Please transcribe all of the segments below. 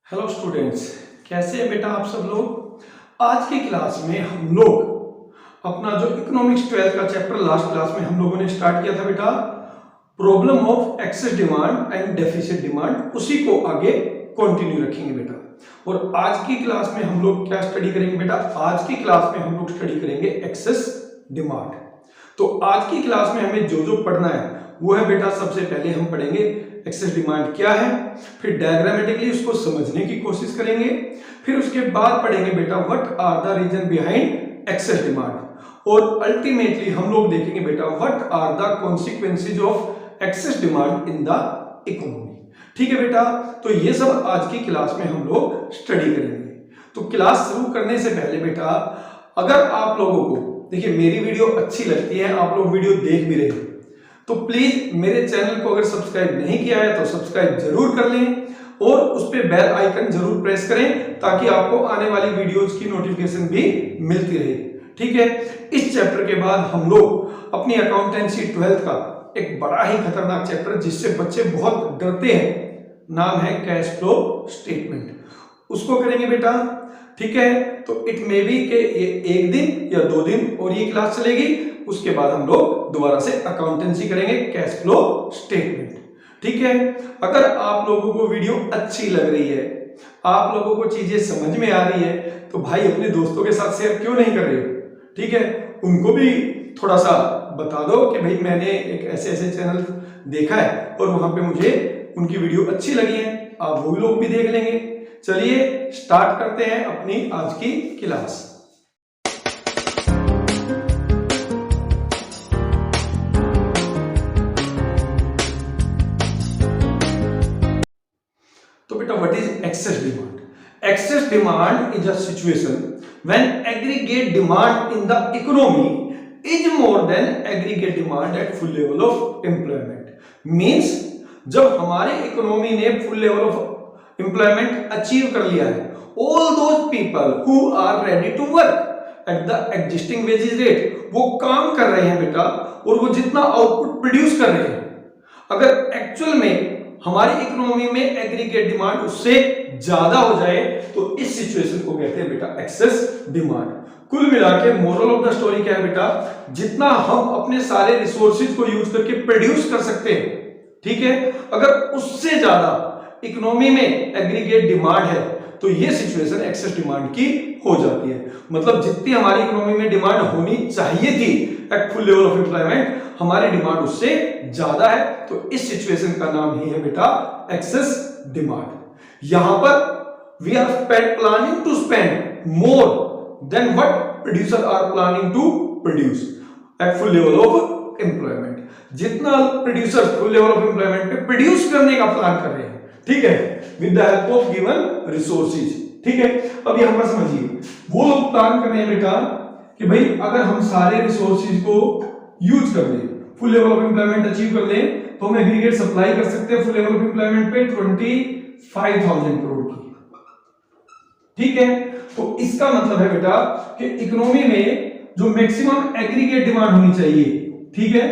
Hello students, कैसे हैं बेटा आप सब लोग। आज की क्लास में हम लोग अपना जो इकोनॉमिक्स 12th का चैप्टर लास्ट क्लास में हम लोगों ने स्टार्ट किया था बेटा, problem of excess demand and deficit demand, उसी को आगे कंटिन्यू रखेंगे बेटा। और आज की क्लास में हम लोग क्या स्टडी करेंगे बेटा, आज की क्लास में हम लोग स्टडी करेंगे एक्सेस डिमांड। तो आज की क्लास में हमें जो जो पढ़ना है वो है बेटा, सबसे पहले हम पढ़ेंगे एक्सेस डिमांड क्या है, फिर डायग्रामेटिकली उसको समझने की कोशिश करेंगे, फिर उसके बाद पढ़ेंगे बेटा what are the reason behind excess demand, और अल्टीमेटली हम लोग देखेंगे बेटा what are the consequences of excess demand in the economy. ठीक है बेटा, तो ये सब आज की क्लास में हम लोग स्टडी करेंगे। तो क्लास शुरू करने से पहले बेटा, अगर आप लोगों को देखिए मेरी वीडियो अच्छी लगती है, आप लोग वीडियो देख भी रहे हैं, तो प्लीज मेरे चैनल को अगर सब्सक्राइब नहीं किया है तो सब्सक्राइब जरूर कर लें और उस पे बेल आइकन जरूर प्रेस करें ताकि आपको आने वाली वीडियोस की नोटिफिकेशन भी मिलती रहे। ठीक है, इस चैप्टर के बाद हम लोग अपनी अकाउंटेंसी 12th का एक बड़ा ही खतरनाक चैप्टर जिससे बच्चे बहुत डरते हैं, नाम है कैश फ्लो स्टेटमेंट, उसको करेंगे बेटा। ठीक है, तो इट मे बी के ये एक दिन या 2 दिन और ये क्लास चलेगी, उसके बाद हम लोग दोबारा से अकाउंटेंसी करेंगे कैश फ्लो स्टेटमेंट। ठीक है, अगर आप लोगों को वीडियो अच्छी लग रही है, आप लोगों को चीजें समझ में आ रही है, तो भाई अपने दोस्तों के साथ शेयर क्यों नहीं कर रहे हो। ठीक है, उनको भी थोड़ा सा बता दो कि भाई मैंने एक ऐसे ऐसे चैनल देखा है और वहां पे मुझे उनकी वीडियो अच्छी लगी है, आप वो लोग भी देख लेंगे। चलिए स्टार्ट करते हैं अपनी आज की क्लास। तो बेटा what is excess demand? Excess demand is a situation when aggregate demand in the economy is more than aggregate demand at full level of employment. Means जब हमारे इकोनॉमी ने full level of employment achieve कर लिया है, all those people who are ready to work at the existing wages rate, वो काम कर रहे हैं बेटा, और वो जितना आउटपुट प्रोड्यूस कर रहे हैं, अगर एक्चुअल में हमारी इकोनॉमी में एग्रीगेट डिमांड उससे ज्यादा हो जाए तो इस सिचुएशन को कहते हैं बेटा एक्सेस डिमांड। कुल मिला के मोरल ऑफ द स्टोरी क्या है बेटा, जितना हम अपने सारे रिसोर्सेज को यूज करके प्रोड्यूस कर सकते हैं, ठीक है, अगर उससे ज्यादा इकोनॉमी में एग्रीगेट डिमांड है तो ये सिचुएशन एक्सेस डिमांड की हो जाती है। मतलब जितनी हमारी इकोनॉमी में डिमांड होनी चाहिए थी eight full level of employment, हमारी डिमांड उससे ज्यादा है, तो इस सिचुएशन का नाम ही है बेटा एक्सेस डिमांड। यहां पर we are planning to spend more than what producer are planning to produce at full level of employment. जितना producer full level of employment पे प्रोड्यूस करने का प्लान कर रहे हैं, ठीक है, with the help of given resources. ठीक है, अब यहां पर समझिए वो लोग प्लान कर रहे हैं बेटा कि भाई अगर हम सारे रिसोर्सेज को यूज कर लें, full level of employment achieve कर लें, तो हम एग्रीगेट सप्लाई कर सकते हैं फुल लेवल ऑफ एम्प्लॉयमेंट पे 25,000 करोड़ की। ठीक है, तो इसका मतलब है बेटा कि इकोनॉमी में जो मैक्सिमम एग्रीगेट डिमांड होनी चाहिए, ठीक है,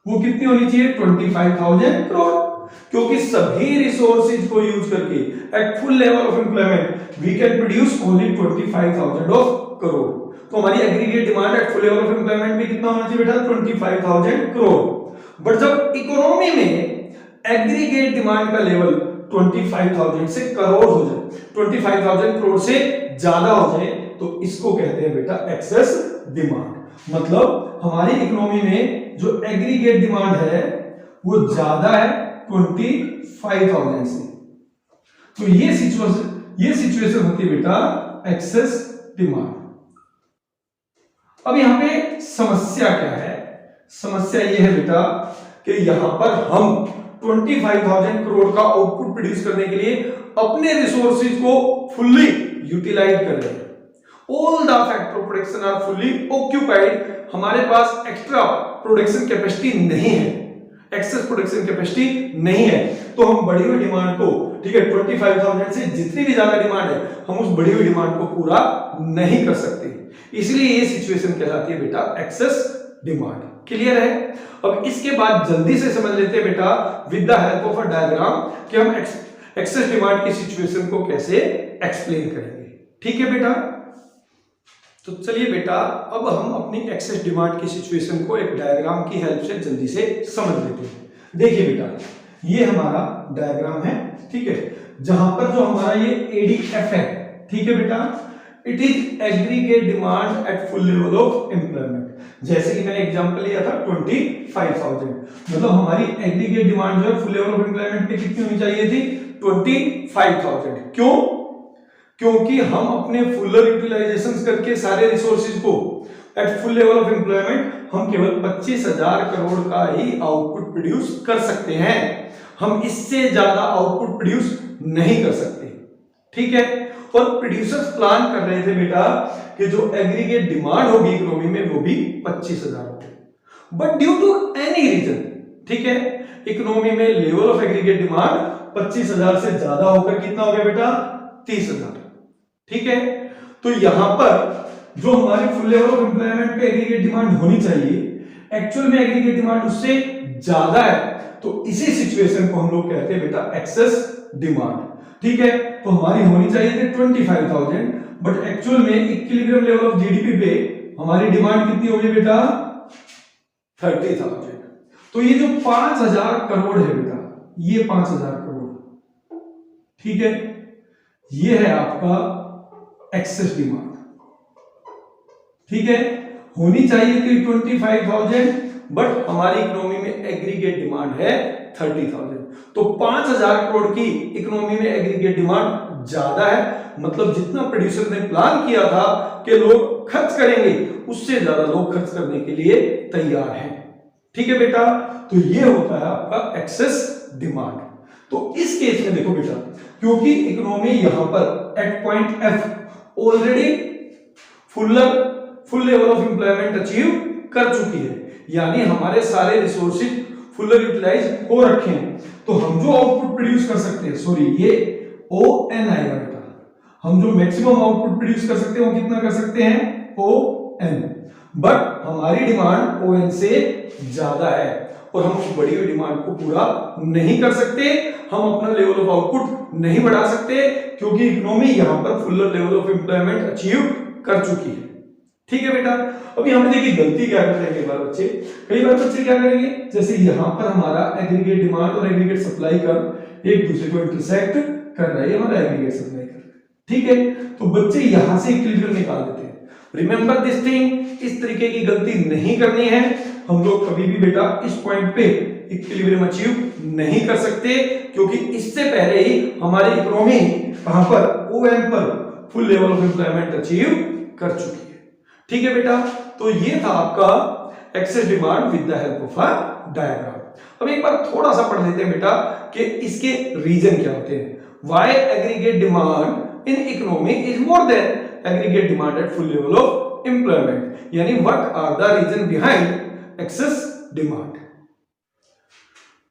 वो कितनी होनी चाहिए, 25,000 करोड़, क्योंकि सभी रिसोर्सेज को यूज करके at full level of employment we can produce only 25,000 of crore. तो हमारी aggregate demand at full level of employment भी कितना होना चाहिए बेटा, 25,000 करोड़। बट जब इकोनॉमी में एग्रीगेट डिमांड का लेवल 25,000 से करोड़ हो जाए, 25,000 करोड़ से ज्यादा हो जाए, तो इसको कहते हैं बेटा एक्सेस डिमांड। मतलब हमारी इकोनॉमी में जो एग्रीगेट डिमांड है वो ज्यादा है 25,000 से, तो ये सिचुएशन होती है बेटा एक्सेस डिमांड। अब यहां पे समस्या क्या है, समस्या ये है बेटा कि यहां पर हम 25,000 करोड़ का आउटपुट प्रोड्यूस करने के लिए अपने रिसोर्सेज को फुल्ली यूटिलाइज कर रहे हैं। All the factor of production are fully occupied, हमारे पास एक्स्ट्रा प्रोडक्शन कैपेसिटी नहीं है, एक्सेस प्रोडक्शन कैपेसिटी नहीं है, तो हम बढ़ी हुई डिमांड को, ठीक है, 25,000 से जितनी भी ज्यादा डिमांड है हम उस बढ़ी हुई डिमांड को पूरा नहीं कर सकते, इसलिए ये सिचुएशन कहलाती है बेटा एक्सेस डिमांड। क्लियर है? अब इसके बाद जल्दी से समझ लेते हैं बेटा with the help of a diagram कि हम एक्सेस डिमांड की सिचुएशन को कैसे एक्सप्लेन करेंगे। ठीक है बेटा, तो चलिए बेटा अब हम अपनी एक्सेस डिमांड की सिचुएशन को एक डायग्राम की हेल्प से जल्दी से समझ लेते हैं। देखिए बेटा, ये हमारा डायग्राम है, ठीक है, जहां पर जो हमारा ये एडीएफ है, ठीक है बेटा, it is aggregate demand at full level of employment. जैसे कि मैंने एग्जांपल लिया था 25,000, मतलब हमारी एग्रीगेट डिमांड जो है फुल लेवल ऑफ एम्प्लॉयमेंट पे कितनी होनी चाहिए थी, 25,000। क्यों? क्योंकि हम अपने फुलर यूटिलाइजेशन करके सारे रिसोर्सेज को eight full level of employment हम केवल 25,000 करोड़ का ही आउटपुट प्रोड्यूस कर सकते हैं। हम इससे ज्यादा आउटपुट प्रोड्यूस नहीं कर सकते। ठीक है, और प्रोड्यूसर्स प्लान कर रहे थे बेटा कि जो एग्रीगेट डिमांड होगी इकोनॉमी में वो भी 25,000 होगी, but due to any reason, ठीक है, इकोनॉमी में लेवल ऑफ एग्रीगेट डिमांड 25,000 से ज्यादा होकर कितना हो गया बेटा, 30,000। ठीक है, तो यहां पर जो हमारी फुल लेवल ऑफ एम्प्लॉयमेंट पे एग्रीगेट डिमांड होनी चाहिए, एक्चुअल में एग्रीगेट डिमांड उससे ज्यादा है, तो इसी सिचुएशन को हम लोग कहते हैं बेटा एक्सेस डिमांड। ठीक है, तो हमारी होनी चाहिए थी 25,000, बट एक्चुअल में इक्विलिब्रियम लेवल ऑफ जीडीपी पे हमारी डिमांड कितनी होगी बेटा, 30,000। तो ये जो 5,000 करोड़ है बेटा, ये 5,000 करोड़, ठीक है, ये है आपका एक्सेस डिमांड। ठीक है, होनी चाहिए थी 25,000, बट हमारी इकोनॉमी में एग्रीगेट डिमांड है 30,000, तो 5,000 करोड़ की इकोनॉमी में एग्रीगेट डिमांड ज्यादा है, मतलब जितना प्रोड्यूसर ने प्लान किया था कि लोग खर्च करेंगे, उससे ज्यादा लोग खर्च करने के लिए तैयार हैं। ठीक है बेटा, तो ये होता है आपका एक्सेस डिमांड। तो इस केस में देखो बेटा, क्योंकि इकोनॉमी यहां पर at point F already full level of employment achieve कर चुकी है, यानी हमारे सारे रिसोर्सेज फुल्ली यूटिलाइज हो रखे हैं, तो हम जो आउटपुट प्रोड्यूस कर सकते हैं, सॉरी ये ON आएगा बेटा, हम जो मैक्सिमम आउटपुट प्रोड्यूस कर सकते हैं वो कितना कर सकते हैं, ON, बट हमारी डिमांड ON से ज्यादा है और हम उस बढ़ी हुई डिमांड को पूरा नहीं कर सकते, हम अपना लेवल ऑफ आउटपुट नहीं बढ़ा सकते, क्योंकि इकोनॉमी यहां पर full level of employment achieve कर चुकी है। ठीक है बेटा, अब यहां पे देखिए गलती क्या करते हैं कई बार बच्चे क्या करेंगे, जैसे यहां पर हमारा एग्रीगेट डिमांड और एग्रीगेट सप्लाई कर्व एक दूसरे को इंटरसेक्ट कर रहा है, हमारा एग्रीगेट सप्लाई कर्व, ठीक है, तो बच्चे यहां से इक्विलिब्रियम निकाल देते हैं। रिमेंबर दिस थिंग, इस तरीके की गलती नहीं करनी है, हम लोग कभी भी बेटा इस पॉइंट पे इक्विलिब्रियम अचीव नहीं कर सकते, क्योंकि इससे पहले ही हमारी इकोनॉमी कहां पर, OM पर full level of employment achieve कर चुकी है। ठीक है बेटा, तो ये था आपका excess demand with the help of a diagram. अब एक बार थोड़ा सा पढ़ लेते हैं बेटा कि इसके रीजन क्या होते हैं। Why aggregate demand in economy is more than aggregate demand at full level of employment, यानी what are the reason behind excess demand.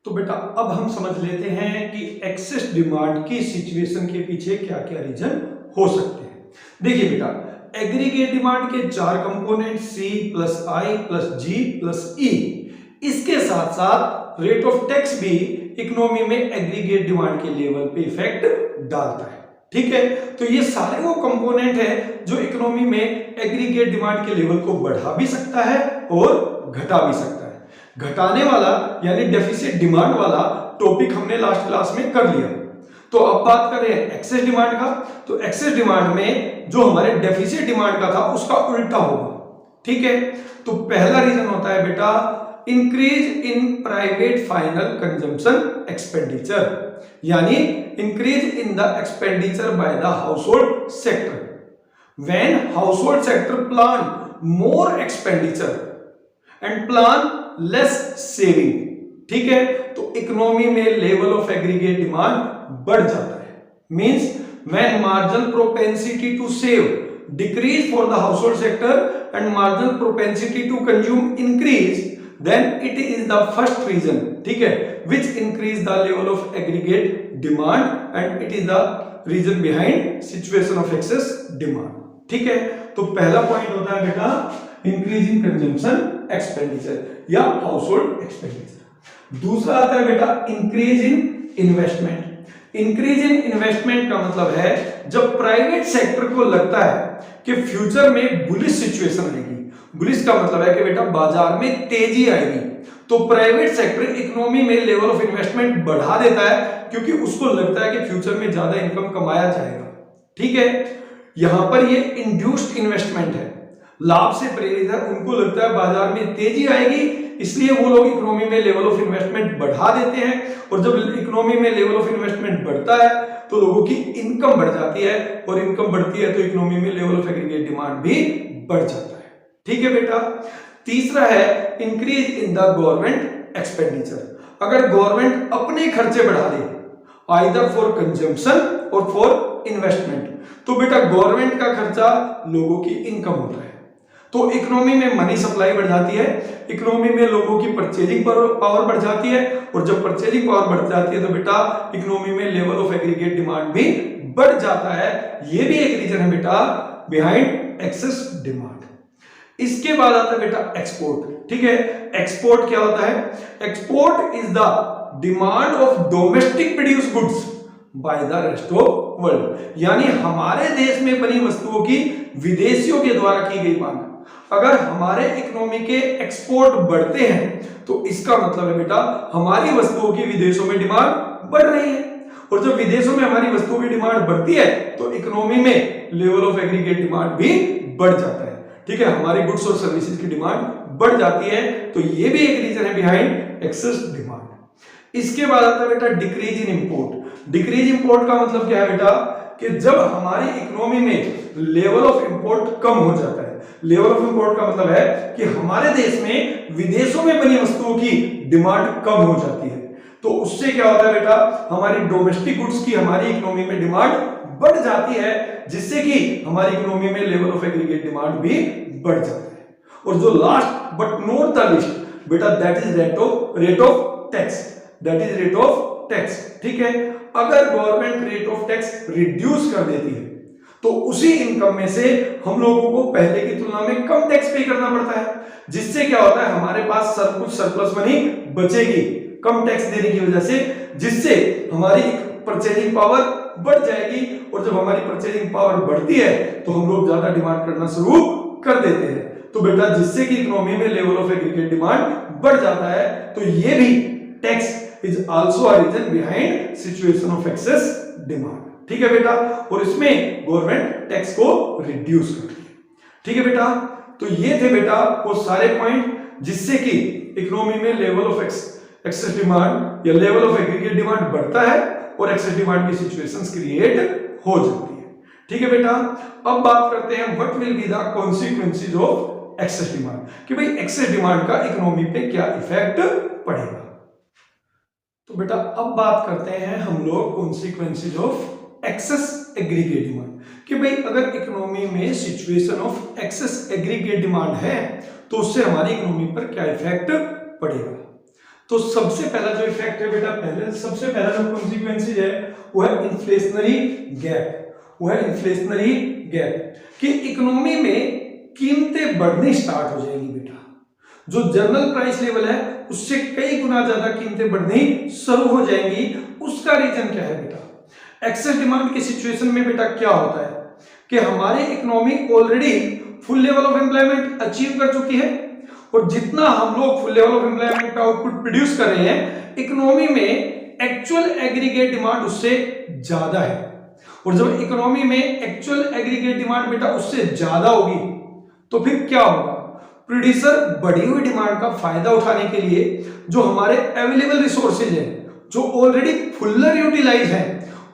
तो बेटा अब हम समझ लेते हैं कि एक्सेस डिमांड की सिचुएशन के पीछे क्या क्या रीजन हो सकते हैं। देखिए बेटा, एग्रीगेट डिमांड के 4 component C plus I plus G plus E, इसके साथ साथ रेट ऑफ टैक्स भी इकोनॉमी में एग्रीगेट डिमांड के लेवल पे इफेक्ट डालता है। ठीक है, तो ये सारे वो कंपोनेंट है जो इकोनॉमी में एग्रीगेट डिमांड के लेवल को बढ़ा भी सकता है और घटा भी सकता है। घटाने वाला यानी डेफिसिट डिमांड वाला टॉपिक हमने लास्ट क्लास में कर लिया, तो अब बात कर रहे हैं एक्सेस डिमांड का। तो एक्सेस डिमांड में जो हमारे डेफिसिट डिमांड का था उसका उल्टा होगा। ठीक है, तो पहला रीजन होता है बेटा increase in private final consumption expenditure, यानी increase in the expenditure by the household sector. When household sector plan more expenditure and plan less saving, ठीक है, तो इकोनॉमी में लेवल ऑफ एग्रीगेट डिमांड बढ़ जाता है। Means when marginal propensity to save decrease for the household sector and marginal propensity to consume increase, then it is the first reason, ठीक है, which increase the level of aggregate demand and it is the reason behind situation of excess demand। ठीक है, तो पहला point होता है बेटा increase in consumption expenditure या हाउसहोल्ड एक्सपेंडिचर। दूसरा आता है बेटा increase in investment, increase in investment का मतलब है जब प्राइवेट सेक्टर को लगता है कि फ्यूचर में बुलिश सिचुएशन आएगी। बुलिश का मतलब है कि बेटा बाजार में तेजी आएगी, तो प्राइवेट सेक्टर इकोनॉमी में लेवल ऑफ इन्वेस्टमेंट बढ़ा देता है क्योंकि उसको लगता है कि फ्यूचर में ज्यादा इनकम कमाया जाएगा। ठीक है, यहां पर ये इंड्यूस्ड इन्वेस्टमेंट है, लाभ से प्रेरित है। उनको लगता है बाजार में तेजी आएगी, इसलिए वो लोग इकोनॉमी में लेवल ऑफ इन्वेस्टमेंट बढ़ा देते हैं, और जब इकोनॉमी में लेवल ऑफ इन्वेस्टमेंट बढ़ता है तो लोगों की इनकम बढ़ जाती है, और इनकम बढ़ती है तो इकोनॉमी में लेवल ऑफ एग्रीगेट डिमांड भी बढ़ जाता है। ठीक है बेटा। तीसरा है increase in the government expenditure. अगर गवर्नमेंट अपने खर्चे बढ़ा दे, आइदर फॉर कंजम्पशन और फॉर इन्वेस्टमेंट, तो बेटा गवर्नमेंट का खर्चा लोगों की इनकम होता है, तो इकोनॉमी में मनी सप्लाई बढ़ जाती है, इकोनॉमी में लोगों की परचेजिंग पावर बढ़ जाती है, और जब परचेजिंग पावर बढ़ जाती है तो बेटा इकोनॉमी में लेवल ऑफ एग्रीगेट डिमांड भी बढ़ जाता है। ये भी एक रीजन है बेटा बिहाइंड एक्सेस डिमांड। इसके बाद आता है बेटा एक्सपोर्ट। ठीक है, एक्सपोर्ट क्या होता है? Export is the demand of domestic produce goods by the rest of world, यानी हमारे देश में बनी वस्तुओं की विदेशियों के द्वारा की गई मांग। अगर हमारे इकोनॉमी के एक्सपोर्ट बढ़ते हैं तो इसका मतलब है बेटा हमारी वस्तुओं की विदेशों में डिमांड बढ़ रही है, और जब विदेशों में हमारी वस्तुओं की डिमांड बढ़ती है तो इकोनॉमी में लेवल ऑफ एग्रीगेट डिमांड भी बढ़ जाता है। ठीक है, हमारी गुड्स और सर्विसेज की डिमांड बढ़ जाती है, तो ये भी एक रीजन है बिहाइंड एक्सेस डिमांड। इसके बाद आता है बेटा decrease in import. Decrease import का मतलब क्या है बेटा कि जब हमारी इकोनॉमी में लेवल ऑफ इंपोर्ट कम हो जाता है। लेवल ऑफ इंपोर्ट का मतलब है कि हमारे देश में विदेशों में बनी वस्तुओं की डिमांड कम हो जाती है, तो उससे क्या होता है बेटा हमारी डोमेस्टिक गुड्स की हमारी इकोनॉमी में डिमांड बढ़ जाती है, जिससे कि हमारी इकोनॉमी में लेवल ऑफ एग्रीगेट डिमांड भी बढ़ जाता है। और जो last but not the least बेटा that is rate of tax. That is rate of tax. ठीक है, अगर government rate of tax reduce कर देती है तो उसी इनकम में से हम लोगों को पहले की तुलना में कम टैक्स पे करना पड़ता है, जिससे क्या होता है हमारे पास कुछ सरप्लस मनी बचेगी कम टैक्स देने की वजह से, जिससे हमारी परचेजिंग पावर बढ़ जाएगी, और जब हमारी परचेजिंग पावर बढ़ती है तो हम लोग ज्यादा डिमांड करना शुरू कर देते हैं, तो बेटा जिससे कि इकोनॉमी में लेवल ऑफ एग्रीगेट डिमांड बढ़ जाता है। तो ये भी tax is also a reason behind situation of excess demand. ठीक है बेटा, और इसमें गवर्नमेंट टैक्स को रिड्यूस करती है। ठीक है बेटा, तो ये थे बेटा वो सारे पॉइंट जिससे कि इकोनॉमी में लेवल ऑफ एक्सेस डिमांड या लेवल ऑफ एग्रीगेट डिमांड बढ़ता है और एक्सेस डिमांड की सिचुएशंस क्रिएट हो जाती है। ठीक है बेटा, अब बात करते हैं what will be the consequences of excess demand, कि भाई एक्सेस डिमांड का इकोनॉमी पे क्या इफेक्ट पड़ेगा। तो बेटा अब बात करते हैं हम लोग consequences of excess aggregate demand, कि भाई अगर इकोनॉमी में situation of excess aggregate demand है तो उससे हमारी इकोनॉमी पर क्या इफेक्ट पड़ेगा। तो सबसे पहला जो इफेक्ट है बेटा सबसे पहला जो कॉन्सिक्वेंसेस है वो है इन्फ्लेशनरी गैप। वो है इन्फ्लेशनरी गैप कि इकोनॉमी में कीमतें बढ़नी स्टार्ट हो जाएंगी बेटा, जो जनरल प्राइस लेवल है उससे कई गुना ज्यादा कीमतें बढ़नी शुरू हो जाएंगी। उसका रीजन क्या है बेटा, एक्सेस डिमांड की सिचुएशन में बेटा क्या होता है कि हमारी economy already full level of employment achieve कर चुकी है, और जितना हम लोग फुल लेवल ऑफ एम्प्लॉयमेंट का आउटपुट प्रोड्यूस कर रहे हैं इकोनॉमी में एक्चुअल एग्रीगेट डिमांड उससे ज्यादा है, और जब इकोनॉमी में एक्चुअल एग्रीगेट डिमांड बेटा उससे ज्यादा होगी तो फिर क्या होगा, प्रोड्यूसर बढ़ी हुई डिमांड का फायदा उठाने के लिए जो हमारे अवेलेबल रिसोर्सेज हैं जो ऑलरेडी फुल्लर यूटिलाइज हैं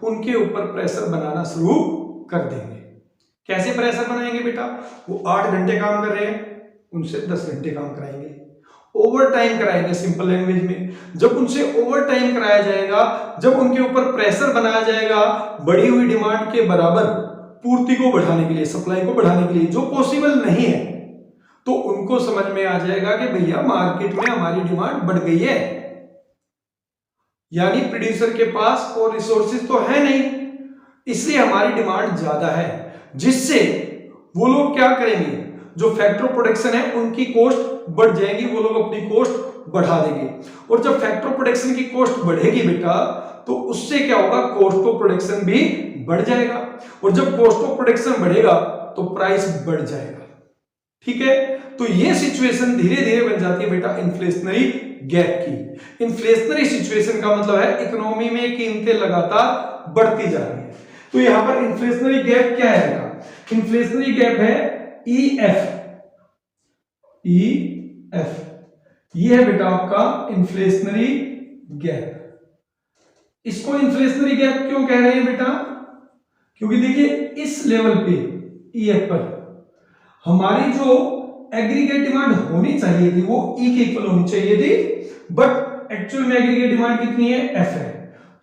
उनके ऊपर प्रेशर बनाना शुरू कर देंगे। कैसे प्रेशर बनाएंगे बेटा, वो 8 घंटे काम कर रहे हैं उनसे 10 घंटे काम कराएंगे, ओवर टाइम कराएंगे सिंपल लैंग्वेज में। जब उनसे ओवर टाइम कराया जाएगा, जब उनके ऊपर प्रेशर बनाया जाएगा बढ़ी हुई डिमांड के बराबर पूर्ति को बढ़ाने के लिए, सप्लाई को बढ़ाने के लिए, जो पॉसिबल नहीं है, तो उनको समझ में आ जाएगा कि भैया मार्केट में हमारी डिमांड बढ़ गई है, यानी प्रोड्यूसर के पास और रिसोर्सेज तो है नहीं, इसलिए हमारी डिमांड ज्यादा है, जिससे वो लोग क्या करेंगे, जो फैक्टर ऑफ प्रोडक्शन है उनकी कॉस्ट बढ़ जाएगी, वो लोग अपनी कॉस्ट बढ़ा देंगे। और जब फैक्टर ऑफ प्रोडक्शन की कॉस्ट बढ़ेगी बेटा तो उससे क्या होगा, कॉस्ट ऑफ प्रोडक्शन भी बढ़ जाएगा, और जब कॉस्ट ऑफ प्रोडक्शन बढ़ेगा तो प्राइस बढ़ जाएगा। ठीक है, तो ये सिचुएशन धीरे धीरे बन जाती है बेटा इन्फ्लेशनरी गैप की। इन्फ्लेशनरी सिचुएशन का मतलब है इकोनॉमी में कीमतें लगातार बढ़ती जा रही है। तो यहां पर इन्फ्लेशनरी गैप क्या है बेटा, इन्फ्लेशनरी गैप है EF। ये है बेटा आपका इन्फ्लेशनरी गैप। इसको इन्फ्लेशनरी गैप क्यों कह रहे हैं बेटा, क्योंकि देखिए इस लेवल पे EF पर हमारी जो एग्रीगेट डिमांड होनी चाहिए थी वो E के इक्वल होनी चाहिए थी, बट एक्चुअल में एग्रीगेट डिमांड कितनी है, F है।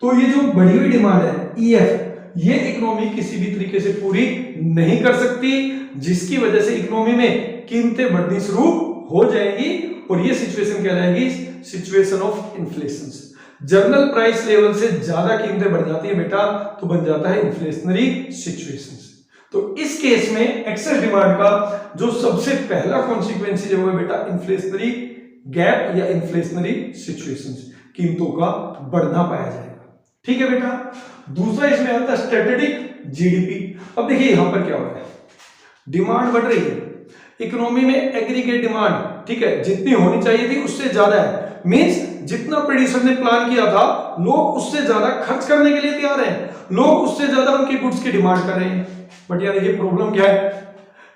तो ये जो बढ़ी हुई डिमांड है EF, ये इकोनॉमी किसी भी तरीके से पूरी नहीं कर सकती, जिसकी वजह से इकोनॉमी में कीमतें बढ़नी शुरू हो जाएंगी, और ये सिचुएशन क्या रहेगी, situation of inflation. Journal price level से ज्यादा कीमतें बढ़ जाती है बेटा, तो बन जाता है इन्फ्लेशनरी सिचुएशन। तो इस केस में एक्सेस डिमांड का जो सबसे पहला कॉन्सिक्वेंस है वो है बेटा इन्फ्लेशनरी गैप या इन्फ्लेशनरी सिचुएशंस, कीमतों का बढ़ना पाया जाएगा। ठीक है बेटा, दूसरा इसमें आता है स्टैटिस्टिक जीडीपी। अब देखिए यहां पर क्या होता है, डिमांड बढ़ रही है इकोनॉमी में, एग्रीगेट डिमांड ठीक है जितनी होनी चाहिए थी उससे ज्यादा है, मींस जितना प्रोड्यूसर ने प्लान किया था लोग उससे ज्यादा खर्च करने के लिए तैयार हैं, लोग उससे ज्यादा उनकी गुड्स की डिमांड कर रहे हैं। बट यार ये प्रॉब्लम क्या है,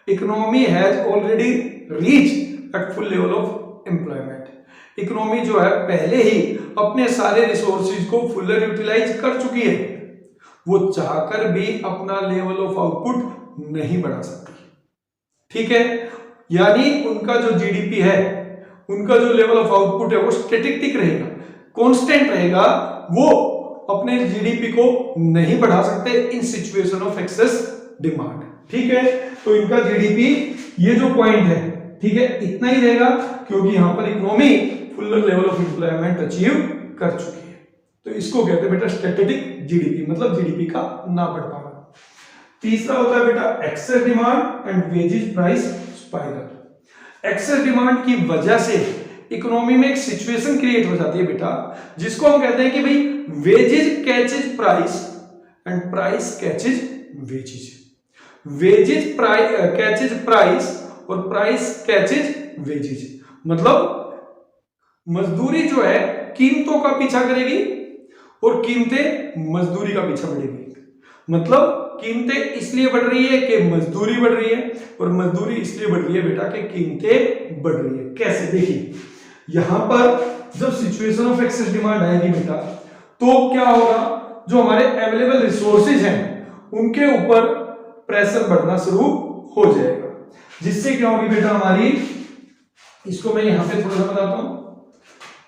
economy has already reach at full level of employment. Economy जो है पहले ही अपने सारे रिसोर्सेज को फुल्ली यूटिलाइज कर चुकी है, वो चाहकर भी अपना लेवल ऑफ आउटपुट नहीं बढ़ा सकती। ठीक है, यानी उनका जो जीडीपी है, उनका जो लेवल ऑफ आउटपुट है वो स्टैटिक रहेगा, कांस्टेंट रहेगा, वो अपने जीडीपी को नहीं बढ़ा सकते इन सिचुएशन ऑफ एक्सेस डिमांड। ठीक है, तो इनका जीडीपी ये जो पॉइंट है ठीक है इतना ही रहेगा, क्योंकि यहां पर economy full level of employment achieve कर चुकी है। तो इसको कहते हैं बेटा स्टैटिक जीडीपी, मतलब जीडीपी का ना बढ़ पाना। तीसरा होता है बेटा excess demand and wages price spiral. Excess demand की वजह से इकोनॉमी में एक सिचुएशन क्रिएट हो जाती है बेटा, जिसको हम कहते हैं कि भाई wages catches price and price catches wages. Wages catches price और प्राइस कैचेज वेजेस, मतलब मजदूरी जो है कीमतों का पीछा करेगी और कीमतें मजदूरी का पीछा बढ़ेगी। मतलब कीमतें इसलिए बढ़ रही है कि मजदूरी बढ़ रही है, और मजदूरी इसलिए बढ़ रही है बेटा कि कीमतें बढ़ रही है। कैसे, देखिए यहां पर जब सिचुएशन ऑफ एक्सेस डिमांड आएगी बेटा, तो क्या होगा, जो हमारे अवेलेबल रिसोर्सेज हैं उनके ऊपर प्रेशर बढ़ना शुरू हो जाएगा, जिससे क्या होगी बेटा हमारी, इसको मैं यहां पे थोड़ा सा बताता हूं।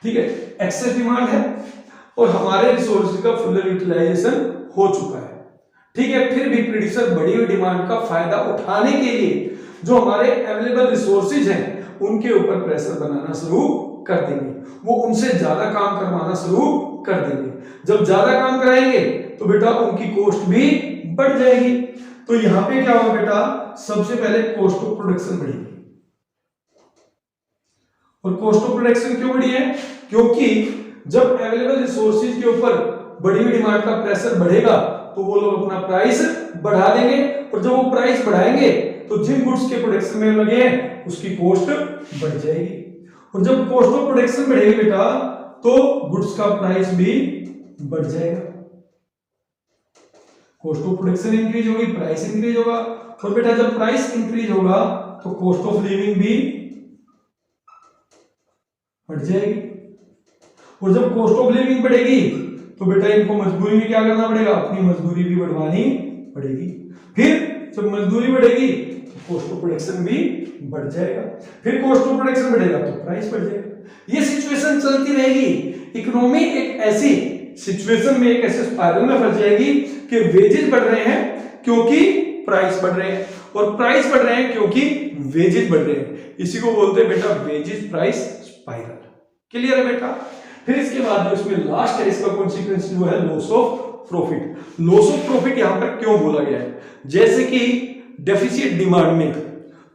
ठीक है, एक्सेस डिमांड है और हमारे रिसोर्सेज का फुल यूटिलाइजेशन हो चुका है। ठीक है, फिर भी प्रोड्यूसर बढ़ी हुई डिमांड का फायदा उठाने के लिए जो हमारे अवेलेबल रिसोर्सेज हैं उनके ऊपर प्रेशर बनाना शुरू कर देंगे, वो उनसे ज्यादा काम करवाना शुरू कर देंगे। जब ज्यादा काम कराएंगे तो बेटा उनकी कॉस्ट भी बढ़ जाएगी। तो यहां पे क्या होगा बेटा, सबसे पहले कॉस्ट ऑफ प्रोडक्शन बढ़ेगी। और कॉस्ट ऑफ प्रोडक्शन क्यों बढ़ी है, क्योंकि जब अवेलेबल रिसोर्सेज के ऊपर बढ़ी हुई डिमांड का प्रेशर बढ़ेगा तो वो लोग अपना प्राइस बढ़ा देंगे, और जब वो प्राइस बढ़ाएंगे तो जिन गुड्स के प्रोडक्शन में लगे हैं उसकी कॉस्ट बढ़ जाएगी, और जब कॉस्ट ऑफ प्रोडक्शन बढ़ेगी बेटा तो गुड्स का प्राइस भी बढ़ जाएगा। कॉस्ट ऑफ प्रोडक्शन इंक्रीज होगी, प्राइस इंक्रीज होगा, और बेटा जब प्राइस इंक्रीज होगा तो कॉस्ट ऑफ लिविंग भी बढ़ जाएगी, और जब कॉस्ट ऑफ लिविंग बढ़ेगी तो बेटा इनको मजदूरी में क्या करना पड़ेगा, अपनी मजदूरी भी बढ़वानी पड़ेगी। फिर जब मजदूरी बढ़ेगी तो कॉस्ट ऑफ प्रोडक्शन भी बढ़ जाएगा, फिर कॉस्ट ऑफ प्रोडक्शन बढ़ेगा तो प्राइस बढ़ जाएगा। ये सिचुएशन चलती रहेगी। इकोनॉमी एक ऐसी सिचुएशन में, एक ऐसे स्पाइरल में फंस जाएगी कि वेजेस बढ़ रहे हैं क्योंकि प्राइस बढ़ रहे हैं, और प्राइस बढ़ रहे हैं क्योंकि वेजेस बढ़ रहे हैं। इसी को बोलते हैं बेटा वेजेस प्राइस स्पाइरल। क्लियर है बेटा। फिर इसके बाद जो इसमें लास्ट है, इसका कॉन्सिक्वेंस जो है loss of profit. Loss of profit यहां पर क्यों बोला गया है, जैसे कि डेफिसिट डिमांड में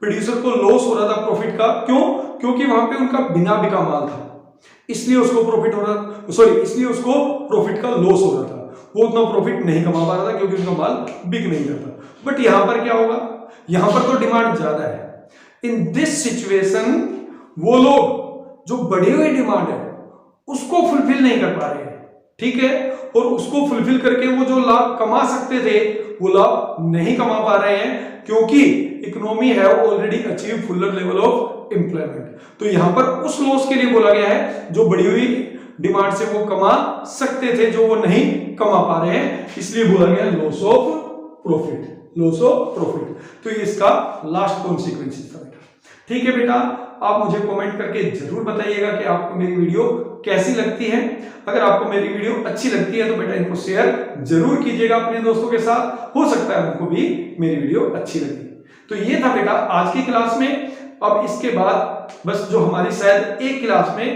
प्रोड्यूसर को लॉस हो रहा था प्रॉफिट का, क्यों, क्योंकि वहां पे उनका बिना बिका माल था। इसलिए उसको प्रॉफिट हो रहा, सॉरी इसलिए उसको प्रॉफिट का लॉस हो रहा था, वो उतना प्रॉफिट नहीं कमा पा रहा था क्योंकि उसका माल बिक नहीं रहा था। बट यहां पर क्या होगा, यहां पर तो डिमांड ज्यादा है। इन दिस सिचुएशन वो लोग जो बढ़ी हुई डिमांड है उसको फुलफिल नहीं कर पा रहे हैं, ठीक है, और उसको फुलफिल करके वो जो लाभ कमा सकते थे वो लाभ नहीं कमा पा रहे हैं क्योंकि इकोनॉमी है already achieve Fuller level of employment. तो यहां पर उस लॉस के लिए बोला गया है जो बढ़ी हुई डिमांड से वो कमा सकते थे, जो वो नहीं कमा पा रहे हैं, इसलिए बोला गया loss of profit, loss of profit. तो ये इसका लास्ट कॉन्सिक्वेंस था बेटा। ठीक है बेटा, आप मुझे कमेंट करके जरूर बताइएगा कि आपको मेरी वीडियो कैसी लगती है। अगर आपको मेरी वीडियो अच्छी लगती है तो बेटा इनको शेयर जरूर कीजिएगा अपने दोस्तों के साथ, हो सकता है उनको भी मेरी वीडियो अच्छी लगे। तो ये था बेटा आज की क्लास में। अब इसके बाद बस जो हमारी शायद एक क्लास में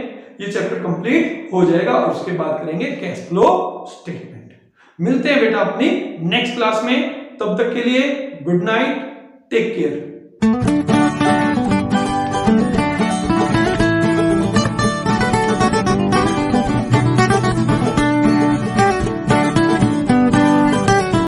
ये चैप्टर कंप्लीट हो जाएगा और उसके बाद करेंगे कैश फ्लो स्टेटमेंट। मिलते हैं बेटा अपनी नेक्स्ट क्लास में, तब तक के लिए गुड नाइट, टेक केयर।